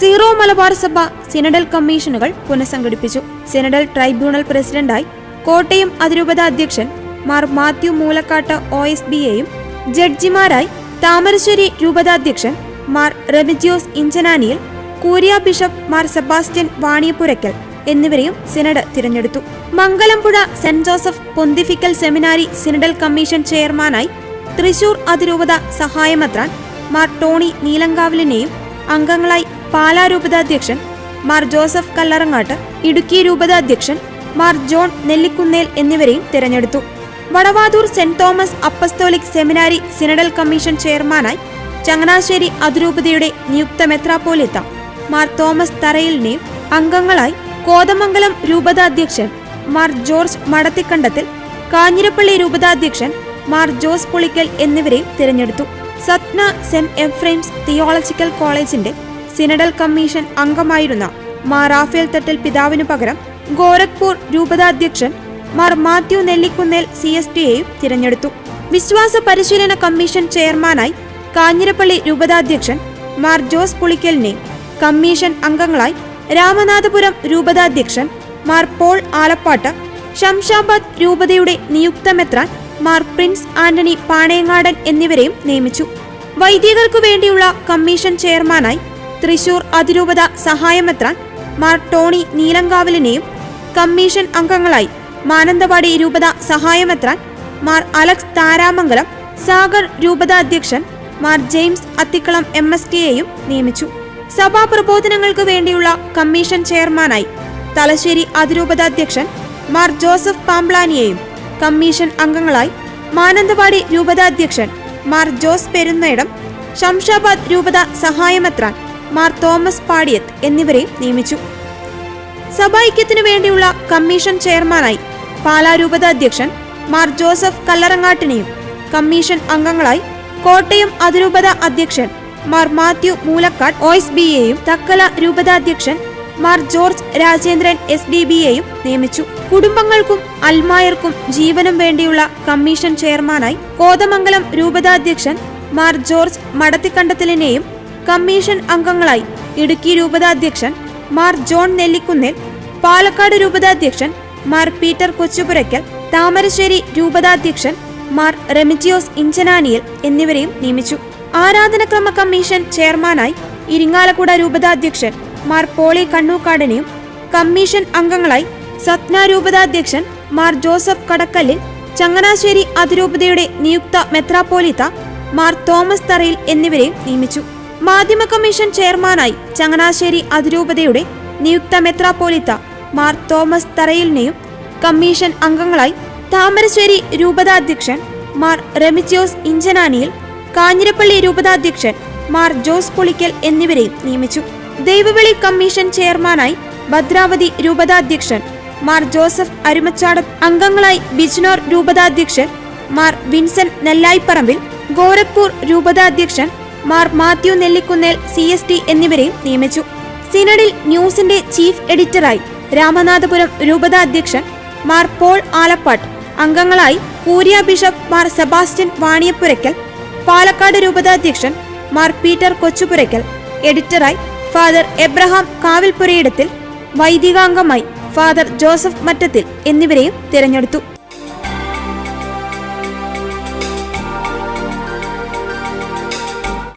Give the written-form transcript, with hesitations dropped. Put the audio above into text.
Zero Malabar സഭ synodal കമ്മീഷനുകൾ പുനഃസംഘടിപ്പിച്ചു. സിനഡൽ ട്രൈബ്യൂണൽ പ്രസിഡന്റായി കോട്ടയം അതിരൂപത അധ്യക്ഷൻ മാർ മാത്യു മൂലക്കാട്ട് OSBയെയും ജഡ്ജിമാരായി താമരശ്ശേരി രൂപതാധ്യക്ഷൻ മാർ റെമിജിയോസ് ഇഞ്ചനാനിയിൽ, കൂരിയ ബിഷപ്പ് മാർ സെബാസ്റ്റ്യൻ വാണിയപ്പുരയ്ക്കൽ എന്നിവരെയും സിനഡ് തിരഞ്ഞെടുത്തു. Mangalapuzha saint Joseph pontifical seminary synodal commission ചെയർമാനായി തൃശൂർ അതിരൂപത സഹായമെത്രാൻ മാർ ടോണി നീലങ്കാവിലിനെയും, അംഗങ്ങളായി പാലാ രൂപതാധ്യക്ഷൻ മാർ ജോസഫ് കല്ലറങ്ങാട്ട്, ഇടുക്കി രൂപതാധ്യക്ഷൻ മാർ ജോൺ നെല്ലിക്കുന്നേൽ എന്നിവരെയും തിരഞ്ഞെടുത്തു. Vadavathoor saint Thomas apostolic seminary synodal commission ചെയർമാനായി ചങ്ങനാശ്ശേരി അതിരൂപതയുടെ നിയുക്ത മെത്രാപ്പോലിത്ത മാർ തോമസ് തറയിലിനെയും, അംഗങ്ങളായി കോതമംഗലം രൂപതാധ്യക്ഷൻ മാർ ജോർജ് മടത്തിക്കണ്ടത്തിൽ, കാഞ്ഞിരപ്പള്ളി രൂപതാധ്യക്ഷൻ മാർ ജോസ് പുളിക്കൽ എന്നിവരെയും തിരഞ്ഞെടുത്തു. സത്ന സെന്റ് എഫ്രൈംസ് തിയോളജിക്കൽ കോളേജിന്റെ സിനഡൽ കമ്മീഷൻ അംഗമായിരുന്ന മാർ റാഫേൽ തട്ടൽ പിതാവിനു പകരം ഗോരഖ്പൂർ രൂപതാധ്യക്ഷൻ മാർ മാത്യു നെല്ലിക്കുന്നേൽ CSTയെയും തിരഞ്ഞെടുത്തു. വിശ്വാസ പരിശീലന കമ്മീഷൻ ചെയർമാനായി കാഞ്ഞിരപ്പള്ളി രൂപതാധ്യക്ഷൻ മാർ ജോസ് പുളിക്കലിനെയും, കമ്മീഷൻ അംഗങ്ങളായി രാമനാഥപുരം രൂപതാധ്യക്ഷൻ മാർ പോൾ ആലപ്പാട്ട്, ശംഷാബാദ് രൂപതയുടെ നിയുക്ത മെത്രാൻ മാർ പ്രിൻസ് ആന്റണി പാണയങ്ങാടൻ എന്നിവരെയും നിയമിച്ചു. വൈദികർക്കു വേണ്ടിയുള്ള കമ്മീഷൻ ചെയർമാനായി തൃശൂർ അതിരൂപത സഹായമെത്രാൻ മാർ ടോണി നീലങ്കാവിലിനെയും, കമ്മീഷൻ അംഗങ്ങളായി മാനന്തവാടി രൂപത സഹായമെത്രാൻ മാർ അലക്സ് താരാമംഗലം, സാഗർ രൂപതാധ്യക്ഷൻ മാർ ജെയിംസ് അത്തിക്കളം MSTയെയും നിയമിച്ചു. സഭാ പ്രബോധനങ്ങൾക്ക് വേണ്ടിയുള്ള കമ്മീഷൻ ചെയർമാനായി തലശ്ശേരി അതിരൂപതാധ്യക്ഷൻ മാർ ജോസഫ് പാംപ്ലാനിയെയും, കമ്മീഷൻ അംഗങ്ങളായി മാനന്തവാടി രൂപതാധ്യക്ഷൻ മാർ ജോസ് പെരുന്നേടം, ശംഷാബാദ് രൂപത സഹായമെത്രാൻ മാർ തോമസ് പാടിയത്ത് എന്നിവരെയും നിയമിച്ചു. സഭാഐക്യത്തിനു വേണ്ടിയുള്ള കമ്മീഷൻ ചെയർമാനായി പാലാ രൂപതാധ്യക്ഷൻ മാർ ജോസഫ് കല്ലറങ്ങാട്ടിനെയും, കമ്മീഷൻ അംഗങ്ങളായി കോട്ടയം അതിരൂപത അധ്യക്ഷൻ മാർ മാത്യു മൂലക്കാട്ട് OSBയെയും, തക്കല രൂപതാധ്യക്ഷൻ മാർ ജോർജ് രാജേന്ദ്രൻ SDBയെയും നിയമിച്ചു. കുടുംബങ്ങൾക്കും അൽമായർക്കും ജീവനും വേണ്ടിയുള്ള കമ്മീഷൻ ചെയർമാനായി കോതമംഗലം രൂപതാധ്യക്ഷൻ മാർ ജോർജ് മടത്തിക്കണ്ടത്തിലിനെയും, കമ്മീഷൻ അംഗങ്ങളായി ഇടുക്കി രൂപതാധ്യക്ഷൻ മാർ ജോൺ നെല്ലിക്കുന്നേൽ, പാലക്കാട് രൂപതാധ്യക്ഷൻ മാർ പീറ്റർ കൊച്ചുപുരയ്ക്കൽ, താമരശ്ശേരി രൂപതാധ്യക്ഷൻ മാർ റെമിജിയോസ് ഇഞ്ചനാനിയിൽ എന്നിവരെയും നിയമിച്ചു. ആരാധനക്രമ കമ്മീഷൻ ചെയർമാനായി ഇരിങ്ങാലക്കുട രൂപതാധ്യക്ഷൻ മാർ പോളി കണ്ണൂക്കാടനെയും, കമ്മീഷൻ അംഗങ്ങളായി സത്ന രൂപതാധ്യക്ഷൻ മാർ ജോസഫ് കടക്കല്ലിൽ, ചങ്ങനാശ്ശേരി അതിരൂപതയുടെ നിയുക്ത മെത്രാപ്പോലിത്ത മാർ തോമസ് തറയിൽ എന്നിവരെയും നിയമിച്ചു. മാധ്യമ കമ്മീഷൻ ചെയർമാനായി ചങ്ങനാശ്ശേരി അതിരൂപതയുടെ നിയുക്ത മെത്രാപ്പോലിത്ത മാർ തോമസ് തറയിലിനെയും, കമ്മീഷൻ അംഗങ്ങളായി താമരശ്ശേരി രൂപതാധ്യക്ഷൻ മാർ റെമിജിയോസ് ഇഞ്ചനാനിയിൽ, കാഞ്ഞിരപ്പള്ളി രൂപതാധ്യക്ഷൻ മാർ ജോസ് പുളിക്കൽ എന്നിവരെയും നിയമിച്ചു. ദൈവവിളി കമ്മീഷൻ ചെയർമാനായി ഭദ്രാവതി രൂപതാധ്യക്ഷൻ മാർ ജോസഫ് അരുമച്ചാട, അംഗങ്ങളായി ബിജ്നോർ രൂപതാധ്യക്ഷൻ മാർ വിൻസെന്റ് നെല്ലായിപ്പറമ്പിൽ, ഗോരഖ്പൂർ രൂപതാധ്യക്ഷൻ മാർ മാത്യു നെല്ലിക്കുന്നേൽ CST എന്നിവരെയും നിയമിച്ചു. സിനഡിൽ ന്യൂസിന്റെ ചീഫ് എഡിറ്ററായി രാമനാഥപുരം രൂപതാധ്യക്ഷൻ മാർ പോൾ ആലപ്പാട്ട്, അംഗങ്ങളായി കൂരിയ ബിഷപ്പ് മാർ സെബാസ്റ്റ്യൻ വാണിയപ്പുരയ്ക്കൽ, പാലക്കാട് രൂപതാധ്യക്ഷൻ മാർ പീറ്റർ കൊച്ചുപുരയ്ക്കൽ, എഡിറ്ററായി ഫാദർ എബ്രഹാം കാവിൽപുരയിടത്തിൽ, വൈദികാംഗമായി ഫാദർ ജോസഫ് മറ്റത്തിൽ എന്നിവരെയും തിരഞ്ഞെടുത്തു.